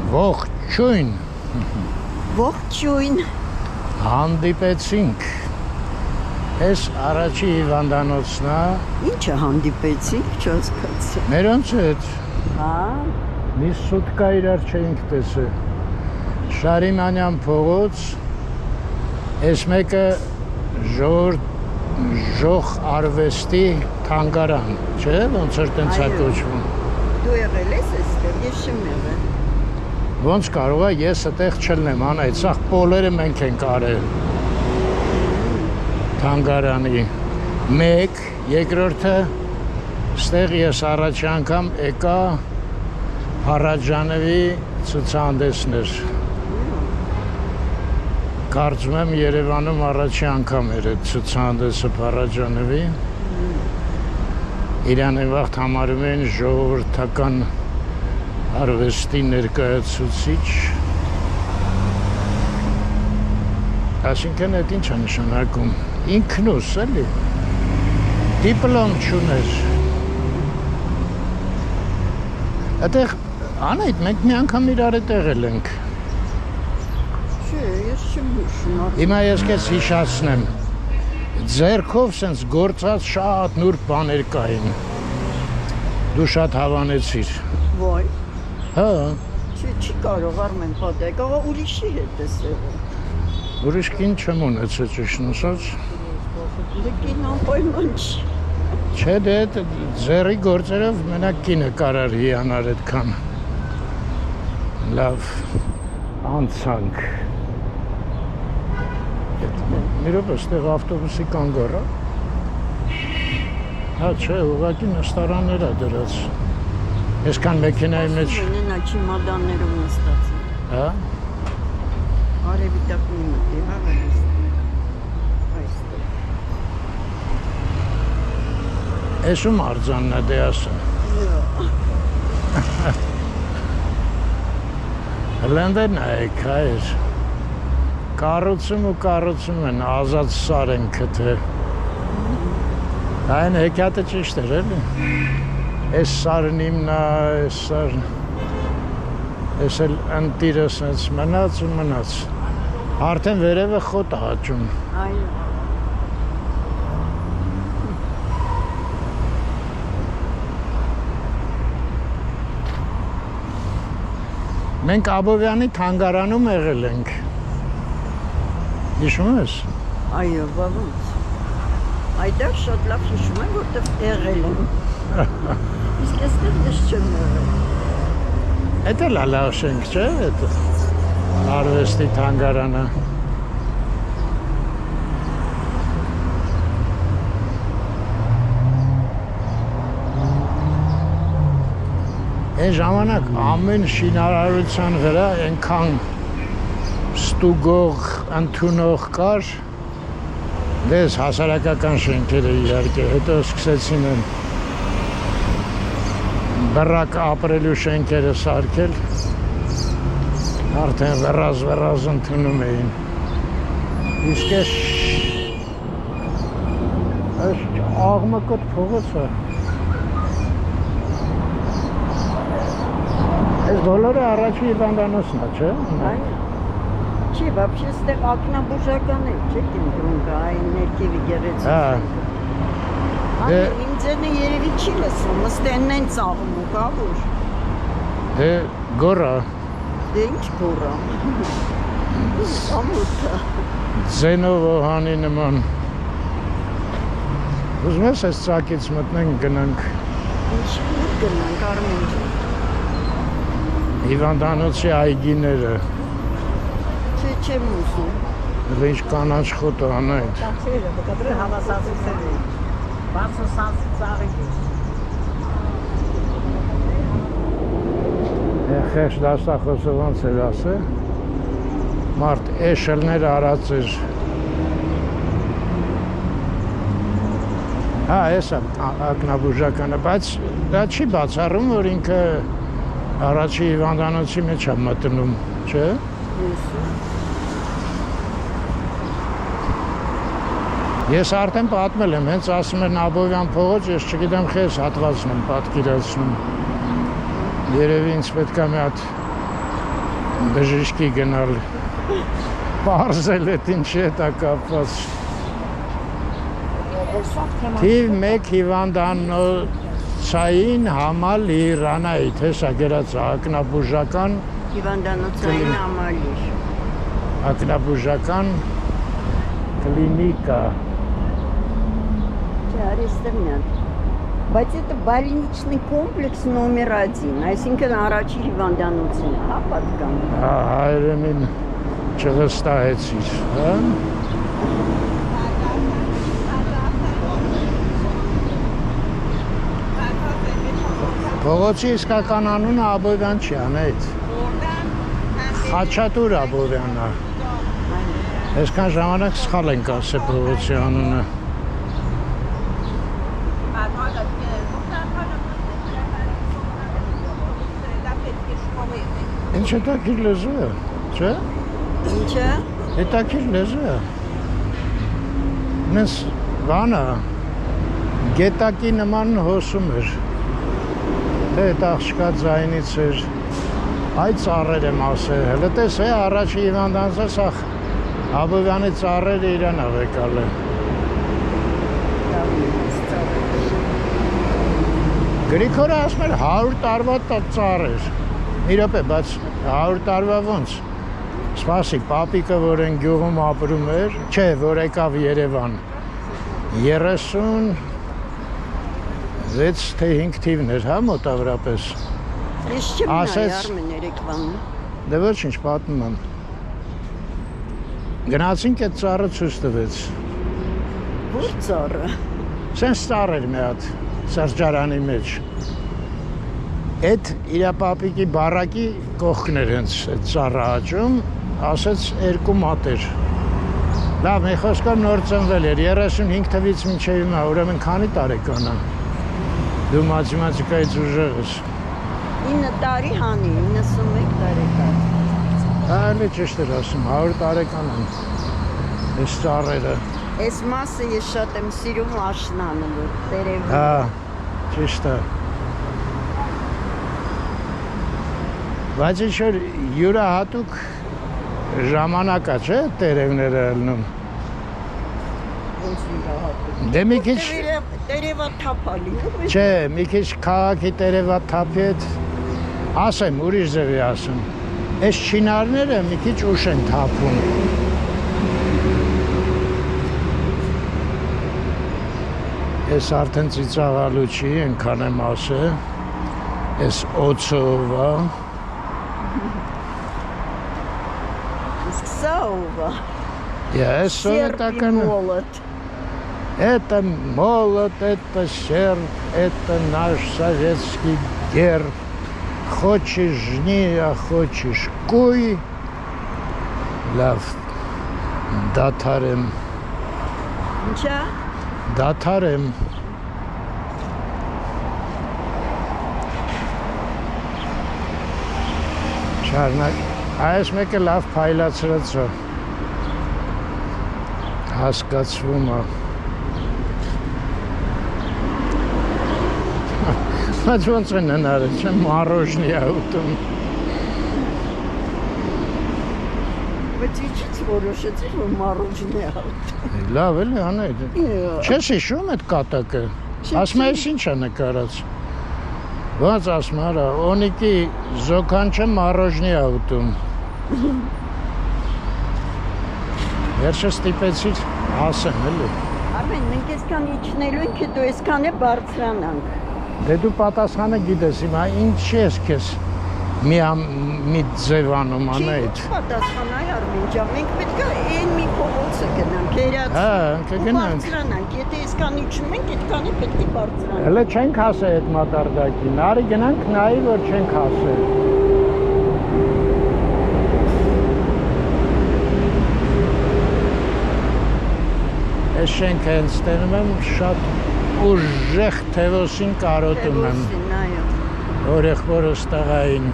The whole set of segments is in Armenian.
Ողջույն։ Ողջույն։ Հանդիպեցինք։ Էս առաջի հիվանդանոցն է։ Ինչը հանդիպեցինք, չհասկացա։ Մերոնց հետ։ Հա։ Մի սուտկա իրար չէինք տեսել։ Շարիմանյան փողոց, էս մեկը ժող արվեստի թանգարան, չէ՞, ոնց էր տենց է կոչվում։ Դու եղել ես այստեղ, ես չեմ եղել։ Ոնց կարող է ես այդտեղ չլնեմ, անայդ, սաղ պոլերը մենք ենք արել թանգարանի։ Մեկ, երկրորդը, ստեղ ես առաջի անգամ եկա Փարաջանովի ցուցահանդեսներ։ Կարծում եմ Երևանում առաջի անգամ էր այդ ցուցահանդեսը Փարաջանովի։ Իրան այն վաղ համարում են ժողովրդական արվեստի ներկայացուցիչ։ Այսինքն այդ ինչ է նշանակում։ Ինքնուս էլի։ Դիպլոմ չուներ։ Այդտեղ անայդ մենք մի անգամ իրար հետ եղել ենք։ Չէ, ես չեմ հիշում։ Հիմա ես քեզ հիշացնեմ։ Ձեռքով սենց գործած շատ նուրբ բաներ կային։ Դու շատ հավանեցիր։ Ոայ։ Հա։ Չի կարող Արմեն պատահ, կարող ուրիշի հետ ես եղել։ Ուրիշ կին չեմ ունեցել ճիշտն ասած։ Դե կին անպայման չի։ Չէ, դե ձեռի գործերով մենակ կինը կարար հիանար այդքան։ Լավ, անցանք։ Մի րոպե, ստեղ ավտոբուսի կանգառ է։ Հա, չէ, ուղղակի նստարաններ է դրած։ Այսքան մեքենայի մեջ։ Նա չիմադաններով նստած է։ Հա։ Արևի տակ մի մտի, հա, այստեղ։ Էսում արձանն է դե ասա։ Հլանդը նայեք, հայր։ Կառուցում են, ազատ սար են քթել։ Այն հեքիաթը ճիշտ էր, էլի։ Այս սարն իմն է, այս սարն։ Ես էլ ընտիրս նենց մնաց ու մնաց։ Արդեն վերևը խոտ է հաճում։ Այո։ Մենք Աբովյանի թանգարանում եղել ենք։ Հիշում ես։ Այո, բավոց։ Այդտեղ շատ լավ հիշում եմ, որտեղ եղել եմ։ Իսկ այստեղ ես չեմ եղել։ Էդ էլ լավ շենք, չէ՞, էդ արվեստի թանգարանը։ Այն ժամանակ ամեն շինարարության վրա այնքան ստուգող, ընդունող կար, դες հասարակական շենքերը իհարկե, հետո սկսեցին են բռակ ապրելու շենքերը սարքել, արդեն վռազ ընդունում էին։ Իսկ այս աղմկոտ փողոցը Այս բոլորը առաջի հիվանդանոցն է, չէ՞։ Այո։ Չի, вообще ստեղ ակնաբուժական է, չէ՞, կենտրոնը, այն ներքևի գեղեցիկ։ Հա։ Այո, իմ ձենը երևի չի լսում, ըստենն են ծաղում ու կա որ։ Դե գորա։ Դե ինչ գորա։ Ամոթա։ Ձենով հանի նման։ Ուզում ես այս ծակից մտնենք գնանք։ Ինչ գնանք Արմեն ջան։ Հիվանդանոցի այգիները։ Չեմ ուզում։ Դե ինչ կանաչ խոտ անայդ։ Տացերը, դրե հավասարացել է։ Բացը սանսարի։ Խեղճ դաստախոսը ոնց էր ասել։ Մարդ էշելներ արած էր։ Հա, էս է ակնաբուժականը, բայց դա չի բացառում, որ ինքը առաջի հիվանդանոցի մեջ է մտնում, չէ՞։ Ես արդեն պատմել եմ, հենց ասում են Աբովյան փողոց, ես չգիտեմ խես հատվածն եմ պատկերացնում։ Երևի ինձ պետք է մի հատ բժիշկի գնալ։ Պարզել է ինչի հետ է կապված։ Թիվ 1 հիվանդանոցային համալիր Անահիտ, հեսա գրած ակնաբուժական Հիվանդանոցային համալիր։ Ակնաբուժական կլինիկա։ Արեստերնյան։ Բայց это больничный комплекс номер 1, այսինքն առաջի հիվանդանոցն է, հա, պատկան։ Հայրենին չվստահեցիր, հա։ Փողոցի իսկական անունը Աբովյան չի, Անահիտ։ Խաչատուր Աբովյանն է։ Այսքան ժամանակ սխալ ենք ասել փողոցի անունը։ Ինչ հետաքրքիր լեզու է, չէ՞։ Ինչը։ Հետաքրքիր լեզու է։ Նես բանը գետակի նման հոսում էր։ Թե այդ աղջկա ձայնից էր։ Այ ծառեր եմ ասել, հələ տես է առաջի հիվանդանոցը սա Աբովյանի ծառերը իրան ավեկալ է։ Գրիգորը ասում էր 100 տարվա ծառեր։ Մի րոպե, բայց 100 տարվա ոնց։ Սպասի, պապիկը, որ են գյուղում ապրում էր, չէ, որ եկավ Երևան։ 36 թե 5 թիվն էր, հա, մոտավորապես։ Ես չեմ նայ Արմեն երեկվանը։ Դե ոչինչ, պատմում եմ։ Գնացինք այդ ծառը ցույց տվեց։ Որ ծառը։ Սենց ծառ էր մի հատ սրճարանի մեջ։ Այդ իր պապիկի բարակի կողքն էր հենց այդ ծառը աճում, ասեց 2 մատեր։ Լավ, մի խոսքով նոր ծնվել էր, 35 թվից մինչև հիմա, ուրեմն քանի տարեկան է։ Դու մաթեմատիկայից ուժեղ ես։ 9 տարի հանի, 91 տարեկան։ Այլի ճիշտ էր ասում, 100 տարեկան են այս ծառերը։ Այս մասը ես շատ եմ սիրում աշնանը, որ տերևն։ Հա, ճիշտ է։ Բայց ինչ-որ յուրահատուկ ժամանակ է, չէ՞, տերևները ելնում։ Ոնց յուրահատուկ։ Դե մի քիչ Տերևա թափալի։ Չէ, մի քիչ քաղաքի տերևաթափի հետ ասեմ, ուրիշ ձևի ասեմ։ Այս չինարները մի քիչ ուշ են թափում։ Այս արդեն ծիծաղալու չի, ենքան եմ ասել։ Այս օծով է։ Իսկ սա ով է։ Ես սովետական։ Это молот, это серп, это наш советский герб. Хочешь жни, а хочешь куй. Լավ, դաթարեմ։ Ինչա։ Դաթարեմ։ Շարնակ, այս մեկը լավ փայլացրած է։ Հասկացվում է։ Բայց ոնց են հնարել, չեմ մարոժնի ուտում։ Բայց իչից որոշեցի, որ մարոժնի ուտում։ Լավ էլի Անահիտ։ Չես հիշում այդ կատակը։ Ասում ես ինչ է նկարած։ Ոնց ասում արա, օնիկի զոքանչը մարոժնի ուտում։ Վերջը ստիպեցիր ասեմ էլի։ Արմեն, մենք այսքան իջնելու ենք, հետո այսքան է բարձրանանք։ Դե դու պատասխանը գիտես, հիմա ինչ ես քեզ մի ձևանում Անահիտ։ Չի պատասխանայ Արմեն ջան, մենք պետք է այն մի փողոցը գնանք, երած։ Հա, կգնանք։ Բարձրանանք, եթե այսքան իջնում ենք, այդքանի պետք է բարձրանանք։ Հələ չենք հասել այդ մատարդակին, արի գնանք նայի, որ չենք հասել։ Այս շենքը հենց տենում եմ շատ ուժեղ թևոսին կարոտում եմ, որ եղբորս տղային։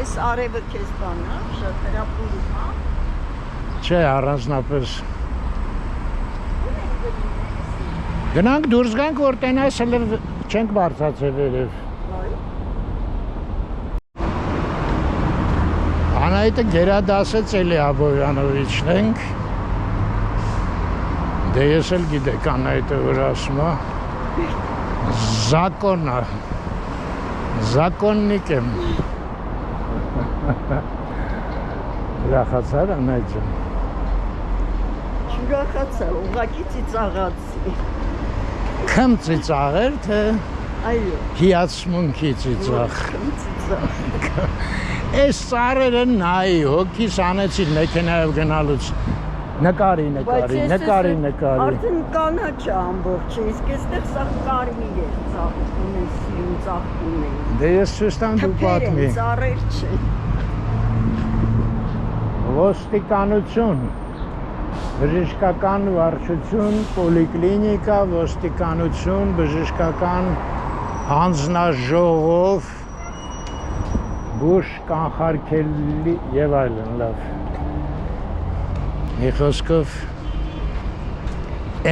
Այս արևը քեզ բան է, շատ հրապուրում, հա։ Չէ, առանձնապես։ Գնանք դուրս գանք, որ տենայս հələ չենք բարձացել վերև։ Անայտը գերադասեց Էլիաբովյանովիչն ենք։ Դե ես էլ գիտեք Անայտը որ ասում է Զակոնա Զակոննիկ եմ Ուրախացար Անայտ ջան Չուրախացա, ուղղակի ծիծաղացի Քմ ծիծաղեր թե Այո հիացմունքի ծիծաղ ծիծաղ Այս ծառերը նայի հոգիս անեցի մեքենայով գնալուց Նկարի Արդեն կանաչ է ամբողջը, իսկ այստեղ սա կարմիր է ծաղկում են, սիրուն ծաղկում են Դե ես ցույց տամ դու պատմի ծառեր չեն Ոստիկանություն Բժշկական վարչություն, պոլիկլինիկա, ոստիկանություն, բժշկական հանձնաժողով, բուժ կանխարգելի եւ այլն, լավ։ Մի խոսքով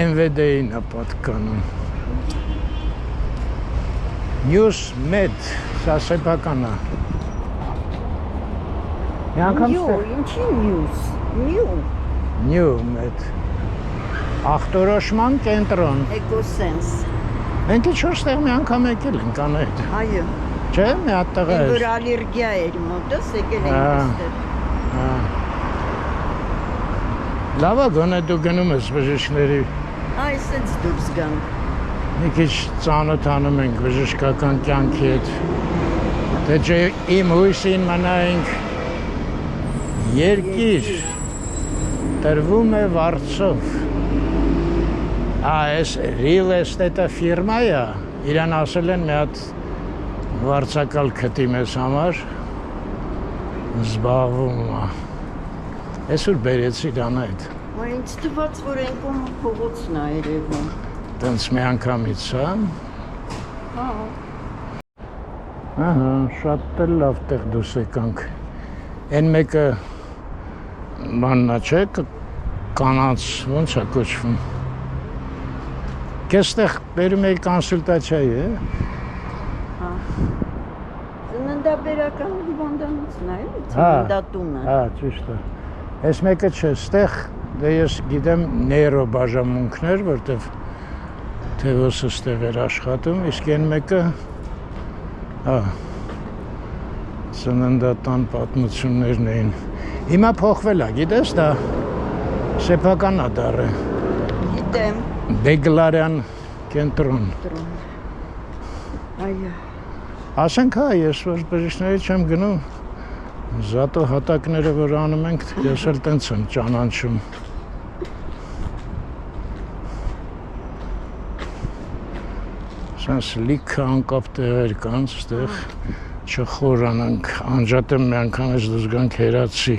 MVD-ին է պատկանում։ News Med, սա սեփական է։ Մի անգամ ինչի news, New Med ախտորոշման կենտրոն Էկոսենս Մենք ինչ-որ ստեղ մի անգամ եկել ենք անայդ Այո Չէ, մի հատ տղա էր Որ ալերգիա էր մոտս, եկել ենք այստեղ Լավ է գոնե դու գնում ես բժիշկների Այսպես դուրս գան Մի քիչ ծանոթանում ենք բժշկական կյանքի հետ Դե չէ իմ հույսին մնայինք Երկիր Տրվում է վարձով Այս real estate ֆիրմա է Իրան ասել են մի հատ վարձակալ քտի մեզ համար Զբաղվում է Ես ուր բերեցի դան այդ Ինձ թվաց, որ ենքում փողոցն է երևում Տենց մի անգամից, հա Ահա, շատ լավ տեղ դուս եկանք Են մեկը Մաննա չէ, կանանց ոնց է կոչվում Կեստեղ բերում էի կոնսուլտացիայի, Հա Ծննդաբերական հիվանդանոցն է, էլի, ծննդատունը Հա, ճիշտ է Ես մեկը չէ, ստեղ դե ես գիտեմ նեյրո բաժանմունքներ, որտև թևոսը ստեղ էր աշխատում, իսկ են մեկը հա ծննդատան պատմություններն էին Հիմա փոխվել է, գիտես դա սեփական է դառը Գիտեմ Բեգլարյան կենտրոն Այո Ասենք հա, ես որ բժիշկների չեմ գնում Զատո հատակները որ անում ենք, ես էլ տենց եմ ճանաչում Սենց լիքը անկապ տեղեր կան, ստեղ չխորանանք, անջատեմ մի անգամ ես դուս գանք հերացի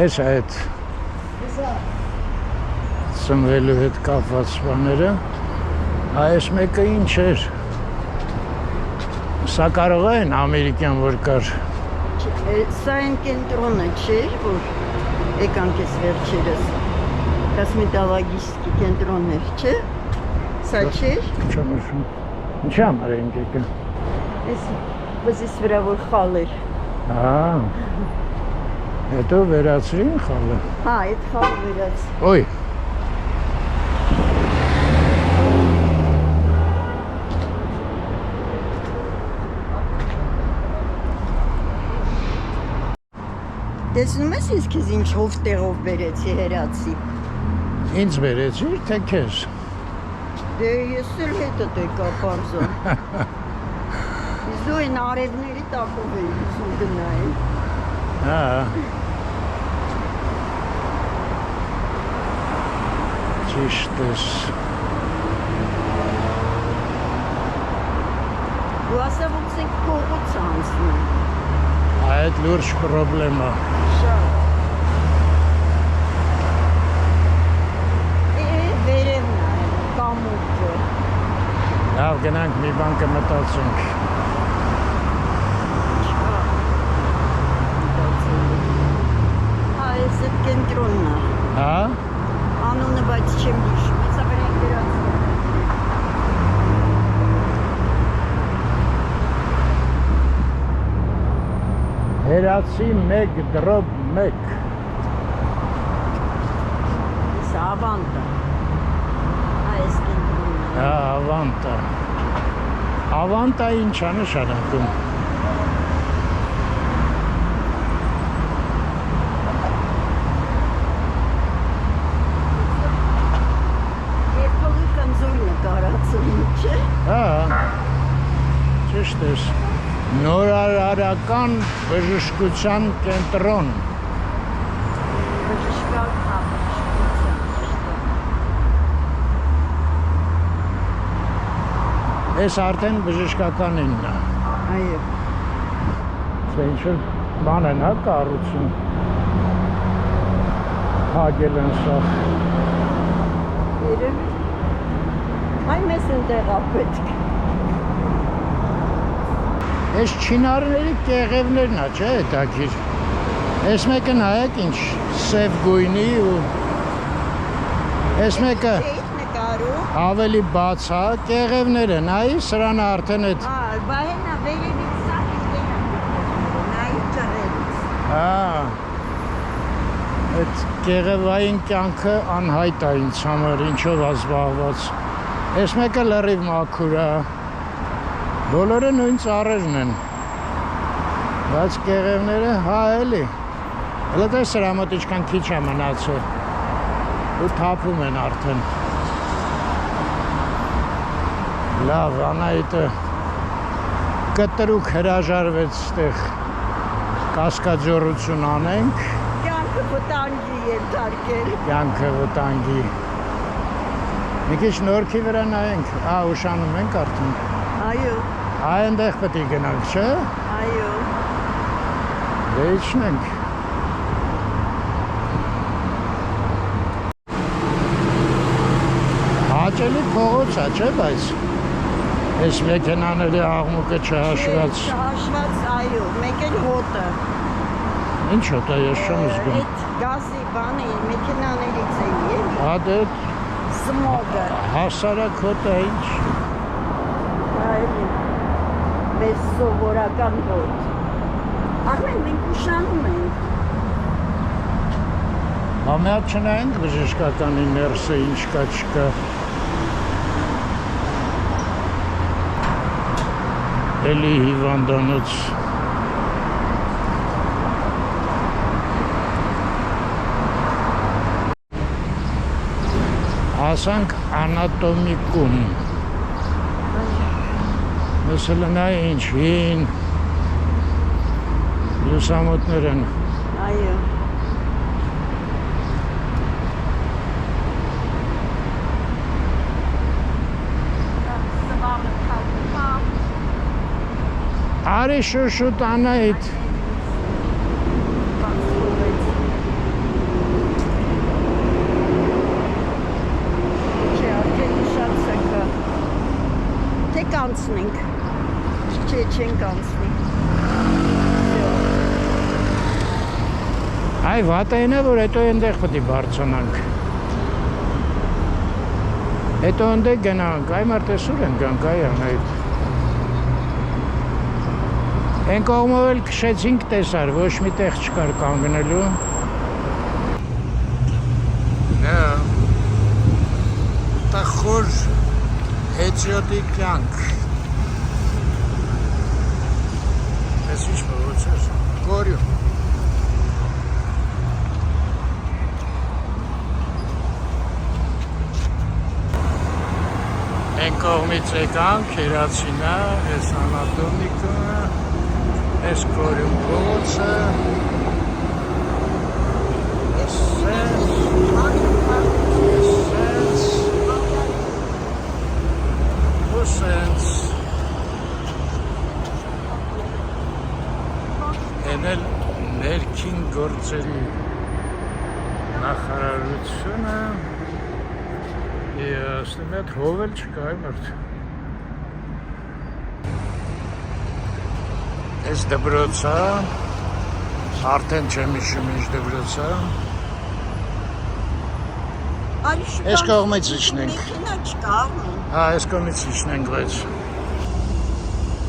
Ես այդ ծնվելու հետ կապված բաները Այս մեկը ինչ էր Սա կարող են ամերիկյան որ կար Սա են կենտրոնը չէր, որ եկանք ես վերջերս Կոսմետոլոգիստի կենտրոն էր, չէ? Սա չէր? Չեմ ուշում Ինչ համար ենք եկը Ես բզիս վրա որ խալ էր Հետո վերացրին խալը Հա, այդ խալը վերաց Ոյ Տեսնում ես ես քեզ ինչ հով տեղով բերեցի հերացի Ինձ բերեցիր, թե քեզ Դե ես էլ հետդ եկա պարզան Ես դու են արևների տակով էի ուզում գնային Հա Ճիշտ ես Դու ասա ոնց ենք փողոց անցնում Այդ լուրջ պրոբլեմա Շատ Վերևն է, կամուրջը Լավ գնանք մի բան կմտածենք Հա, ես այդ կենտրոնն է Հա? Անունը բայց չեմ հիշում, հեսա վրա ենք վերացնում Հերացի 1.1 Իսկ ավանտը։ Այս կենտրոնն է։ ավանտա ավանտա ինչ է նշանակում Երկողի կնձորն է կարացում, չէ։ հա ճիշտ ես նորարարական բժշկության կենտրոն Բժշկական բժշկության, ճիշտ է։ Ես արդեն բժշկականինն է Այո։ Սա ինչ-որ բան են հա կառուցում հագել են սա Երևի։ Այ մեզ ընդեղ ա պետք։ Ես չինարների կեղևներն է, չէ, հետաքրքիր։ Այս մեկը նայեք ինչ սև գույնի ու այս մեկը Չէիք նկարում։ ավելի բաց է, կեղևները նայի, սրան արդեն այդ Բայենա վերևից սա իստենա։ Նայի ճռելից։ այդ կեղևային կյանքը անհայտ է ինձ համար, ինչով է զբաղված։ Այս մեկը լրիվ մաքուր է։ Բոլորը նույն ծառերն են։ Բայց կեղևները հա էլի։ Հələ տես սրա մոտ ինչքան քիչ է մնացել։ Ու թափում են արդեն։ Լավ, Անահիտը կտրուկ հրաժարվեց ստեղ կասկածորություն անենք, Կյանքը վտանգի ենթարկել։ կյանքը վտանգի։ Մի քիչ նորքի վրա նայենք, ուշանում ենք արդեն։ Այո, Այնտեղ պետք է գնանք, չէ՞։ այո։ Դե իջնենք։ Հաճելի փողոց է, չէ՞, բայց այս մեքենաների աղմուկը չհաշված։ Չհաշված, այո, մեկ էլ հոտը։ Ինչ հոտ է, ես չեմ զգում։ Այդ գազի բանը մեքենաներից է էլի։ Հա դե Սմոգը։ հասարակ հոտ է, ինչ։ Այո։ Մեզ սովորական հոտ։ Աղմեն մենք ուշանում ենք։ Համեհատ չնայենք բժշկականի ներսը ինչ կա չկա։ Էլի հիվանդանոց։ Հասանք անատոմիկում։ Նսել նա ինչ հին լուսամուտներ են։ Այո։ Արի շուշուտ Անահիտ։ Չէ, արդեն շատ սակա։ Թե կանցնենք։ Չէ, չենք անցնի։ Այ վատայինը, որ հետո այնտեղ պետք է բարձրանանք։ Հետո այնտեղ գնանք, այ մարտեսուր են գանք, այ Անահիտ։ Են կողմով էլ քշեցինք տեսար, ոչ մի տեղ չկար կանգնելու։ Դա տխուր հետիոտի կյանք։ Ես ինչ փողոց էր, գորյուն։ Են կողմից եկանք, հերացինա, ես անատոմիկը, ես գորյուն փողոցը, ես սենց, են էլ ներքին գործերի նախարարությունը, ասնեմ էդ հով էլ չկա այ մարդ։ Ես դպրոցա, արդեն չեմ հիշում ինչ դպրոցա։ Այս կողմից իջնենք։ Մեքենա չկա, Հա, այս կողմից իջնենք, բայց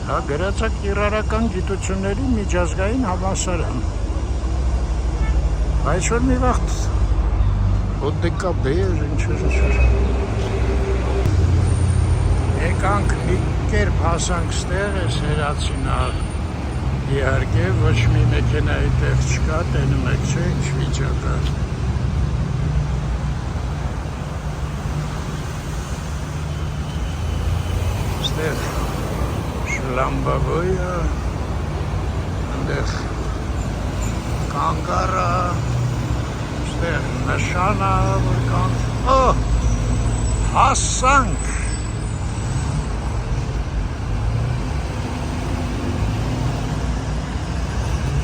Հա, գրած է կիրառական գիտությունների միջազգային համալսարան։ Բայց որ մի վաղ օդեկաբեր, ինչ-որ։ Եկանք մի կերպ հասանք ստեղ, ես հերացին իհարկե, ոչ մի մեքենայի տեղ չկա, տենում եք չէ, ինչ վիճակը։ Ստեղ շլամբավոյը, ընդեղ կանգարա, ստեղ նշանա, որ կան, հասանք,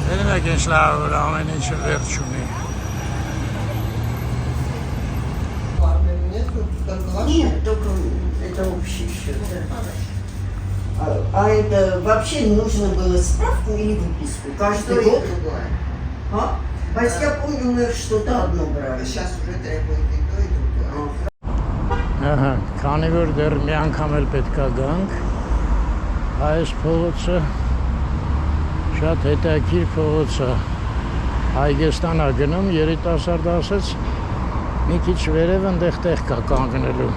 տենում եք ինչ լավ, որ ամեն ինչը վերջ ունի։ Нет, только это общий счет. А это вообще нужно было справку или выписку? Каждый год? А? Բայց я помню, мы что-то одно брали. Сейчас уже требует и то, и другое. Ահա, քանի որ դեռ մի անգամ էլ պետքա գանք, այս փողոցը շատ հետաքրքիր փողոց է։ Հայգեստան է գնում, երիտասարդը ասեց մի քիչ վերև ընդեղ կա կանգնելու։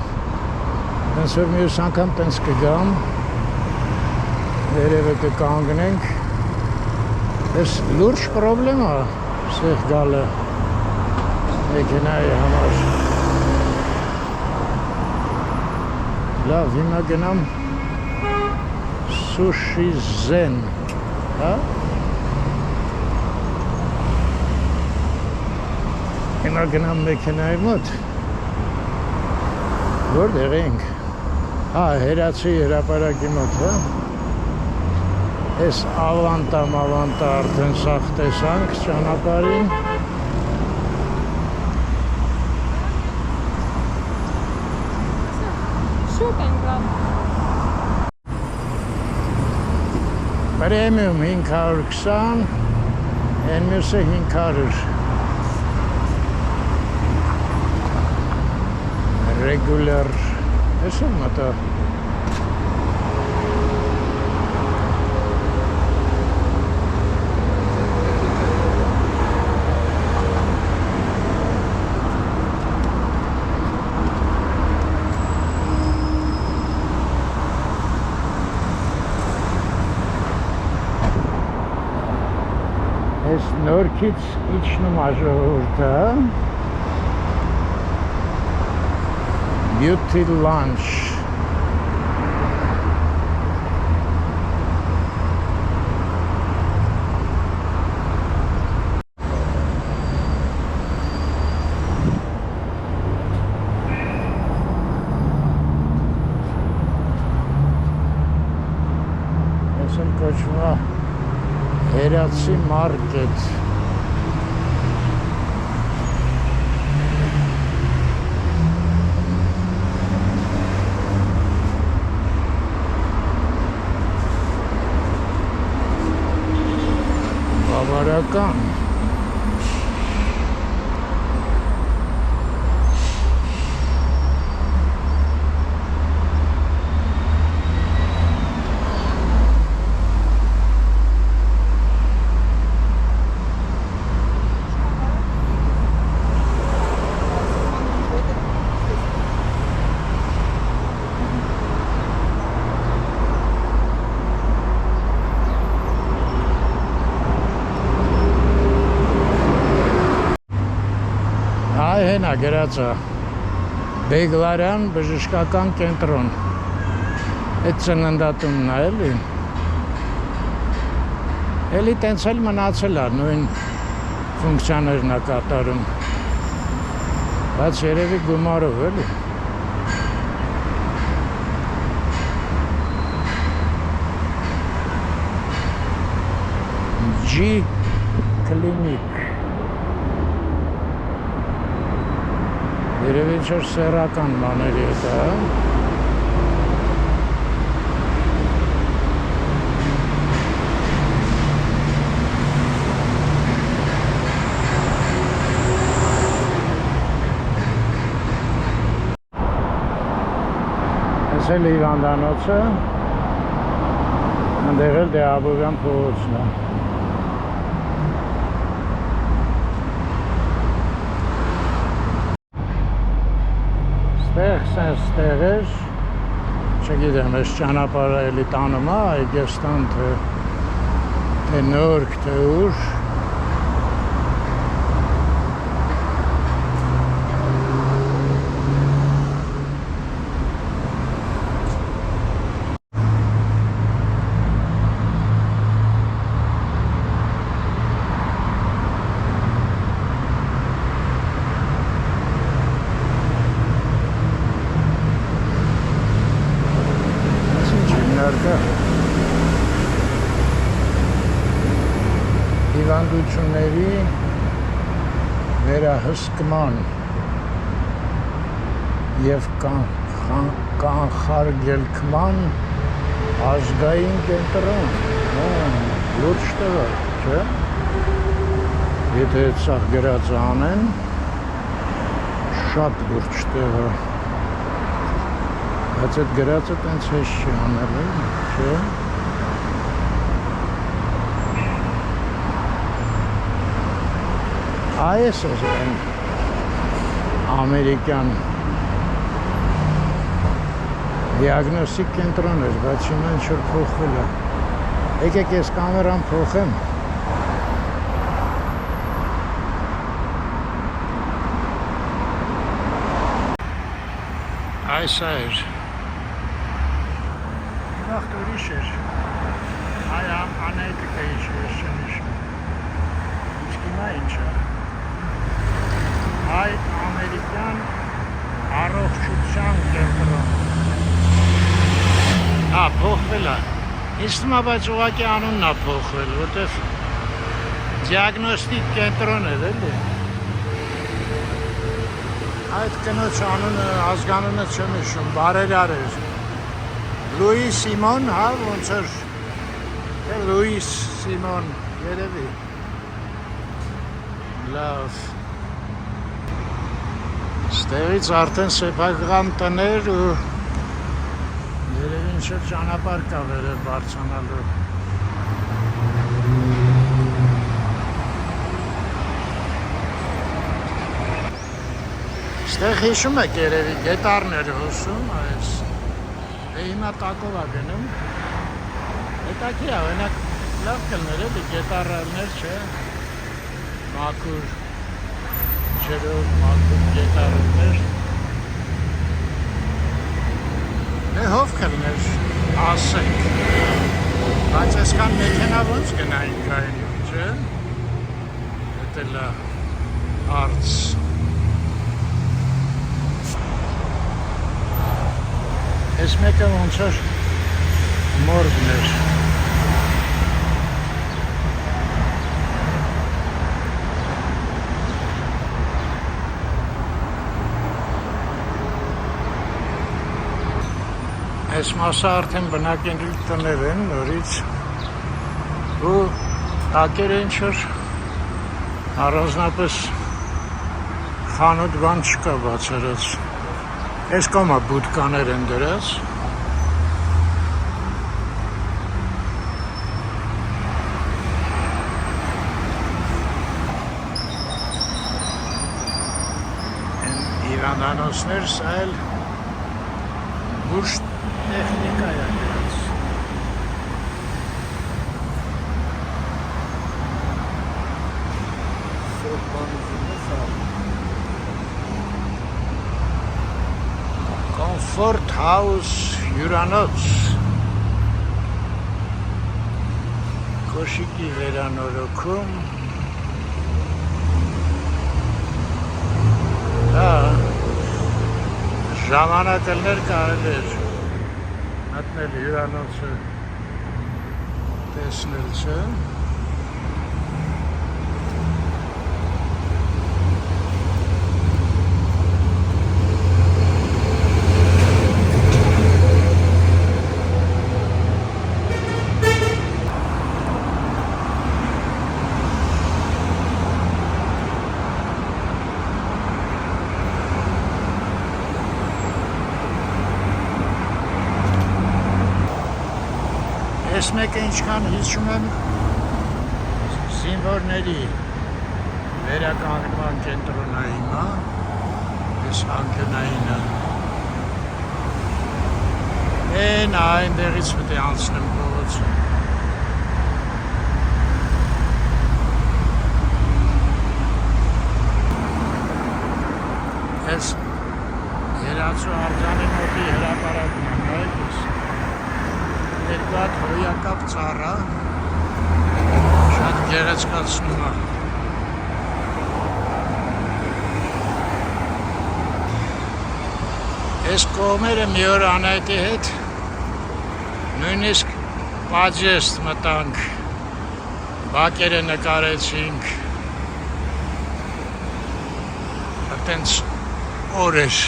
Հենց որ մյուս անգամ տենց կգամ, վերևը կկանգնենք, ես լուրջ պրոբլեմ է սեղ գալը մեքենայի համար։ Լավ, հիմա գնամ Sushi Zen, հա? Հիմա գնամ մեքենայի մոտ, որտեղ ենք, հա, հերացի հրապարակի մոտ, հա? Ես ավանտա արդեն սաղ տեսանք ճանապարհին, Premium 520, են մյուսը 500, regular, ես եմ մտա, ես նորքից իջնում աժողորդը, Beauty Lunch, ես եմ կոչվում է Հերացի մարկետ, բավարական, Հենա գրածա Բեգլարյան բժշկական կենտրոն, այդ ծննդատումն է էլի, էլի տենց էլ մնացել է, նույն ֆունկցիաներն է կատարում, բայց երևի գումարով էլի, G Clinic, երևի ինչ-որ սեռական բաների հետ, հա? Ես էլ հիվանդանոցը, Անդեղել դե Աբովյան փողոցն է։ Ստեղ էր, չգիտեմ, ես ճանապարհը էլի տանում է, Այգեստան թե Նորք, թե ուր։ Հիվանդությունների վերահսկման և կանխարգելքման ազգային կենտրոն, լուրջ տեղ է, չէ՞։ Եթե սա գրած անեն, շատ լուրջ տեղ է, բայց այդ գրածը տենց հեշտ չի անել, չէ՞։ Այս են ամերիկյան դիագնոստիկ կենտրոն էր, բայց հիմա ինչ-որ փոխվել է։ Եկեք ես կամերան փոխեմ։ Այս էր։ Վաղտ ուրիշ էր։ Այ անետիկը ինչ ես չեմ իշում։ Ինչ կիմա ինչ է։ Այ ամերիկյան առողջության կենտրոն։ Հա, փոխվել է։ Ինձ թվում է, բայց ուղղակի անունն է փոխվել, որտեվ դիագնոստիկ կենտրոն էր, էլի։ Այդ կնոջ անունը, ազգանունը չեմ հիշում, բարերար էր։ Լուի Սիմոն, հա, ոնց էր։ Լուի Սիմոն, երևի։ Լավ։ Ստեղից արդեն սեփական տներ ու երևի ինչ-որ ճանապարհ կա վերև բարձրանալու։ Ստեղ հիշում եք երևի գետառներ հոսում, այս դե հիմա տակով է գնում։ Հետաքրքիր է, օրինակ լավ կլներ էլի գետառներ, չէ՞։ Մաքուր ջրով, մաքուր գետառներ։ Դե հով կլներ, ասենք։ Բայց այսքան մեքենա ոնց գնայինք այն, չէ՞։ Դա էլ է հարց։ Այս մեկը ոնց էր մորգն էր։ Այս մասը արդեն բնակելի տներ են նորից ու տակերը ինչ-որ առանձնապես խանութ բան չկա բացերած։ Այս կոմա բուտկաներ են դրած։ Հիվանդանոցներ, սա էլ բուրջ տեխնիկա է դրած։ Comfort House հյուրանոց կոշիկի վերանորոգում ժամանակներ կարել էր մտնել հյուրանոցը տեսնել, չէ։ Այս մեկը ինչքան հիշում եմ զինվորների վերականգնման կենտրոնը հիմա, ես անկյունայինը նա այնտեղից պետք է անցնեմ փողոց։ Ես Երացու արձանի մոտի հրապարակն եմ, նայեք երկու հատ հոյակապ ծառա շատ գեղեցկացնում է։ Ես կողմերը մի օր Անահիտի հետ նույնիսկ պաջեստ մտանք, բակերը նկարեցինք, այտենց օր էր։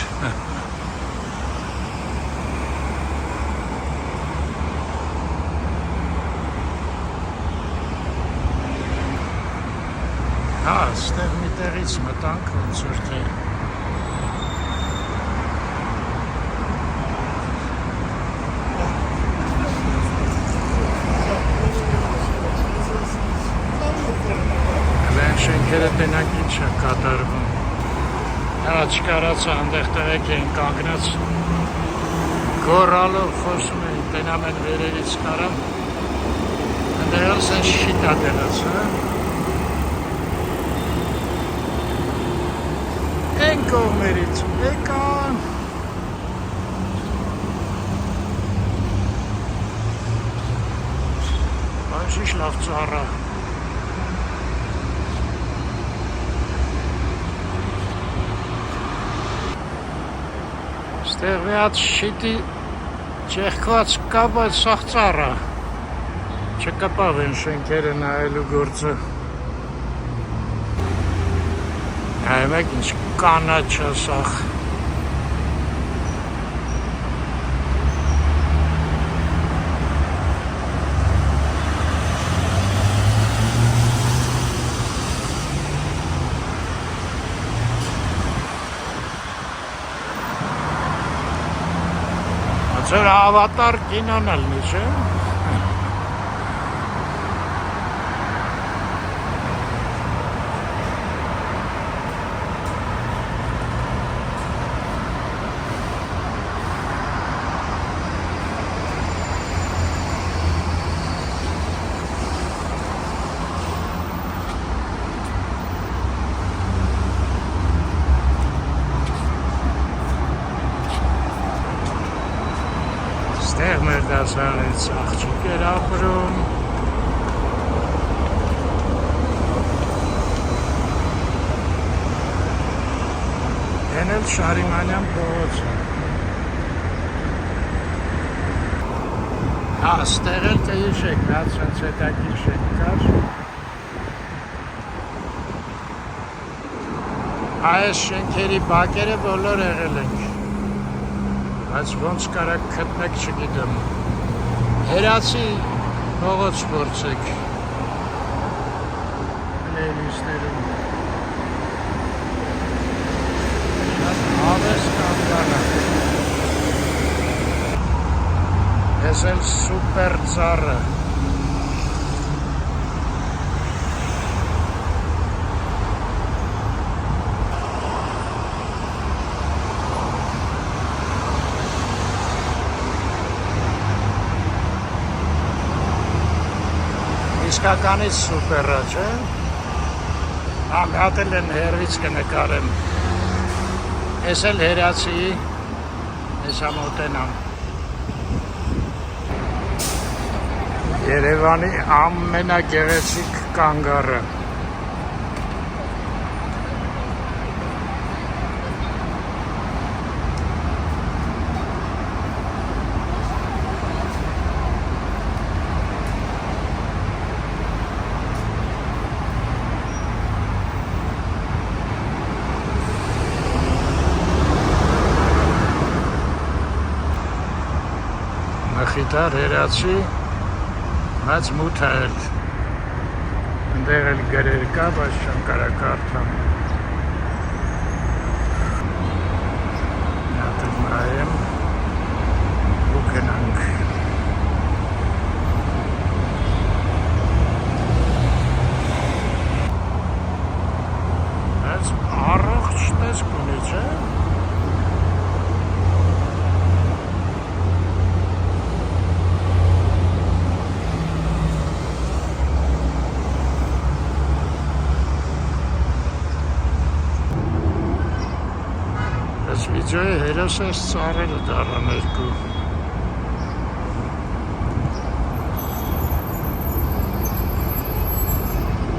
Հա, ստեղ մի տեղից մտանք, ոնց որ թե շենքերը տենակ ինչ է կատարվում։ Աչկարացը հանդեղ տղեկ էին կանգնած, գորալով խոսում էին, տենամեն վերերից կարամ, ընդեղած են շիտա դելած, են կողմերից, եկան։ Բանշիշ լավ ծառա։ Ստեղ մի հատ շիտի չեղքված կա, բայց սաղ ծառա, չկպավ են շենքերը նայելու գործը։ Հայմեք ինչ կանաչ է սաղ։ Ձեր ավատար կինոն ալնի, չէ՞։ Ստեղ մեր դասարից աղջիկ էր ապրում։ Են էլ Շարիմանյան փողոցը։ Հա, ստեղ էլ կհիշեք, նա ցենց հետաքրքիր շենք կար։ Այս շենքերի բակերը բոլոր եղել ենք։ Բայց ոնց կարակ գտնեք չգիտեմ։ Հերացի փողոց փորձեք։ Լեյլիստերում։ Հավես կանգանը։ Ես էլ սուպեր ծառը։ Իսկականից սուպեր է, չէ՞։ Մի հատ էլ են հեռվից կնկարեմ։ Ես էլ հերացի, ես ամոտենամ։ Երևանի ամենագեղեցիկ կանգառը։ Մխիտար հերացի, բայց մութ է էլ, ընդեղ էլ գրեր կա, բայց չեմ կարա կարդամ։ Նատել նայեմ ու գնանք։ Երես այս ծառերը դառան երկու։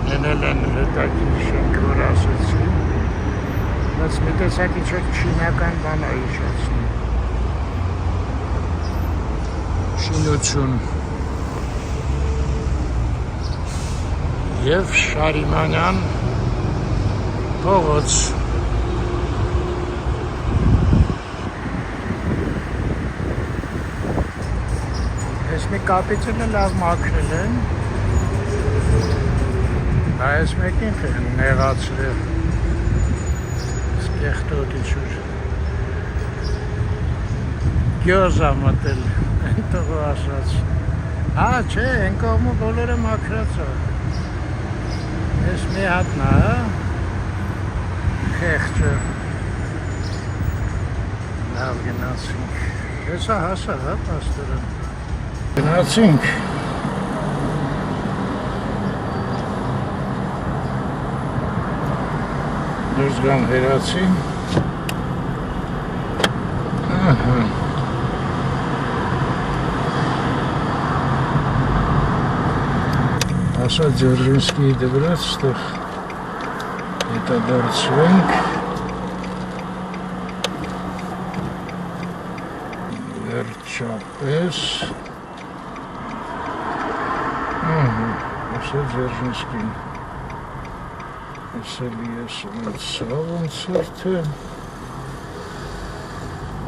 Ենել են հետաքրքիր շենք, որ ասեցի, բայց մի տեսակի չեք չինական բան է իջացնում։ Շինություն և Շարիմանյան փողոց։ Այս մի կապիցինը լավ մաքրել են, այս մեկին խեն նեղացրել, սկեղտոտի չուր, գյոզա մտել, են տղու ասաց, հա չէ, են կողմու բոլորը մաքրացա, ես մի հատնա, խեղճը, լավ գնացինք, եսա հասա, հա, պաստորը, գնացինք, դուրս գամ հերացի, ասա Ձերժինսկիի դվրած ստեղ հետադարձվենք, վերջապես, ասա Ձերժինսկին, Սելի ես ունեցավ ընցրդը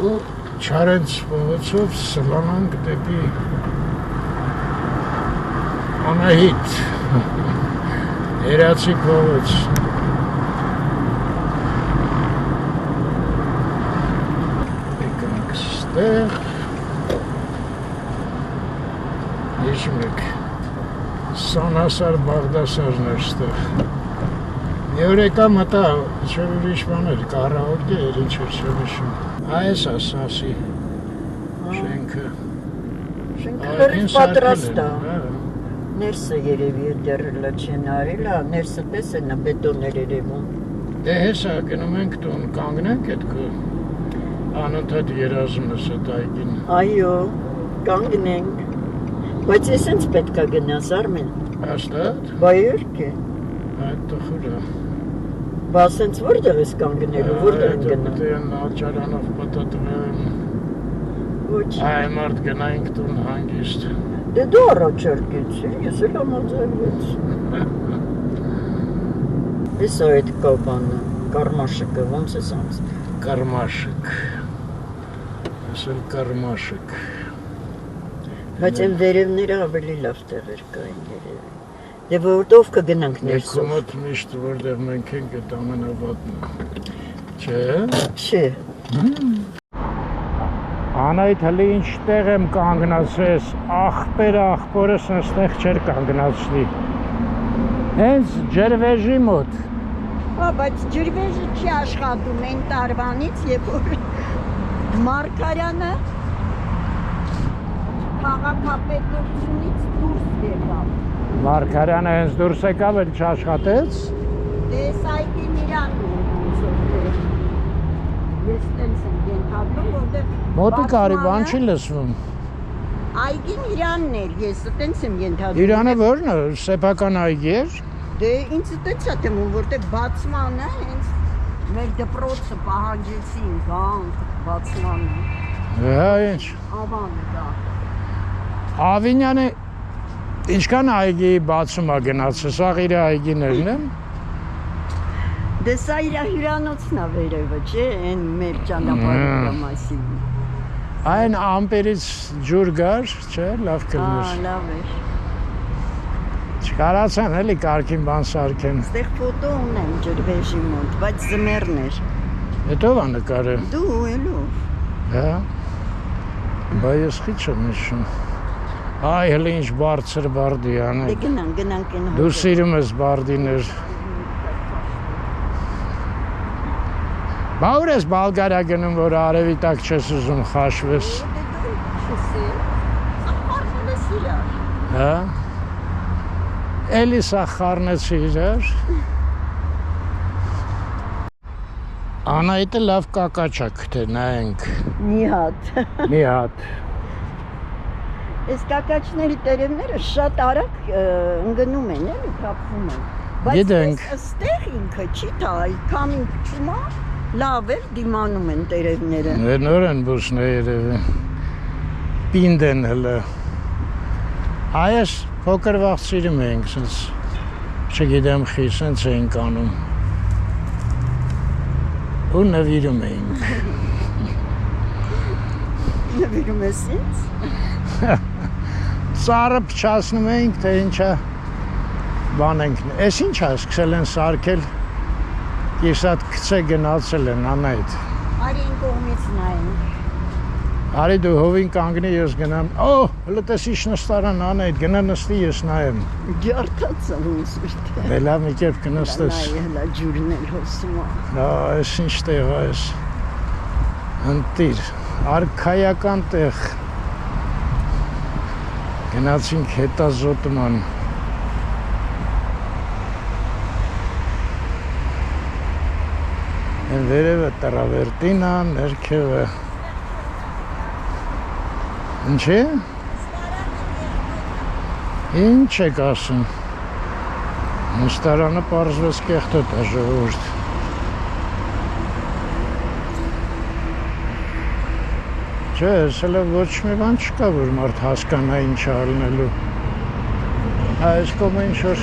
ու չարենց փողոցով սլանանք դեպի Անահիտ, Հերացի փողոց։ Եկանք ստեղ, հիշում եք, Սանասար Բաղդասարն էր ստեղ։ Մի օր եկա մտա, չէր ուրիշ բաներ, կարաոկե էր, ինչ էր չհիշում։ Այս է Սասի շենքը։ Շենքը լրիվ պատրաստ է։ Ներսը երևի է դեռ չեն արել, ներսը պես են բետոններ երևում։ Դե հեսա գնում ենք տուն, կանգնենք այդ քո անընդհատ երազում ես այդ այգին։ Այո, կանգնենք։ Բայց ես ինձ պետք է գնաս Արմեն։ Հաստատ։ Բա իհարկե։ Այդ տխուր է։ Բա ասենց որտեղ ես կանգնելու, որտեղ են գնա։ Դե նավճարանով պատտվել։ Ոչ։ Այ մարդ գնայինք տուն հանգիստ։ Դե դու առաջարկեցի, ես էլ համաձայնվեցի։ Էս այդ կաբանը, կարմաշիկը, ոնց ես անց։ Կարմաշիկ։ Ես էլ կարմաշիկ։ Բայց այն վերևները ավելի լավ տեղեր կային երևի։ Դե որտով կգնանք ներսով։ Քո մոտ միշտ որտեղ մենք ենք, այդ ամենավատն է։ Չէ։ Չէ։ Անայդ հələ ինչ տեղ եմ կանգնացրես, աղբորս նստեղ չեր կանգնացնի։ Հենց ջրվեժի մոտ։ Հա, բայց ջրվեժը չի աշխատում այն տարվանից, երբ որ Մարգարյանը քաղաքապետությունից դուրս եկավ։ Մարգարյանը հենց դուրս եկավ, էլ չաշխատեց։ Դե սայքին իրանն է ոնց որ ես տենց եմ ենթադրում, որտեղ Մոտիկ արի, բան չի լսվում։ այգին իրանն էր, ես տենց եմ ենթադրում։ Իրանը ո՞րն է, սեփական այգի էր։ Դե ինձ տենց է թվում, որտեղ բացմանը հենց մեր դպրոցը պահանջեցին գանք բացմանը։ Հա, ինչ։ Ավանը դա։ Ավինյանը ինչքան այգի բացում է գնացել, սա իր այգիներն են։ Դե սա իր հյուրանոցն է վերևը, չէ, այն մեր ճանապարհի մասին։ Այն ամպերից ջուր գար, չէ, լավ Հա, կլներ։ լավ էր։ Չկարացան էլի կարգին բան սարքեն։ Այստեղ ֆոտո ունեմ ջրվեժի մոտ, բայց զմերն էր։ Հետո ա նկարը։ Դու էլով։ Հա։ Բա ես խի չեմ հիշում։ Այ հələ ինչ բարձր բարդի Դե անը։ գնանք այն Դու սիրում ես բարդիներ։ Բա ուր ես Բալգարիա գնում, որ արևի տակ չես ուզում խաշվես։ Հա։ Էլի սա խառնեցի իրար։ Անահիտը լավ կակաչակ թե նայենք Մի հատ։ մի հատ Այս կակաչների տերևները շատ արագ ընկնում են, էլի թափվում են։ Գիտենք։ Բայց այստեղ ինքը չի թա, քամին փչում է, լավ էլ դիմանում են տերևները։ նոր են բուսն է երևի պինդ են հլը Այս փոքր վաղ սիրում ենք սենց չգիտեմ խի սենց էինք անում ու նվիրում էինք Նվիրում ես ինձ։ Ծառը փչացնում էինք թե ինչա բան ենք Էս ինչ է սկսել են սարքել Կիսատ գցե գնացել են Անահիտ Արի այն կողմից նայենք։ Արի դու հովին կանգնի ես գնամ Օ հլը տեսի նստարան Անահիտ գնա նստի ես նայեմ Ջարդած եմ սուրտ։ Դե լավ մի կերպ կնստես Նայ հլա ջուրն էլ հոսում է։ Այս ինչ տեղ է այս Ընտիր արքայական տեղ Գնացինք հետազոտման Են վերևը տրավերտինա, ներքևը Ինչ է? Ինչ եք ասում Նստարանը պարզվեց կեղտոտ է ժողովուրդ Չէ, հեսելը ոչ մի բան չկա, որ մարդ հասկանա ինչ ալնելու Այս կոմը ինչ-որ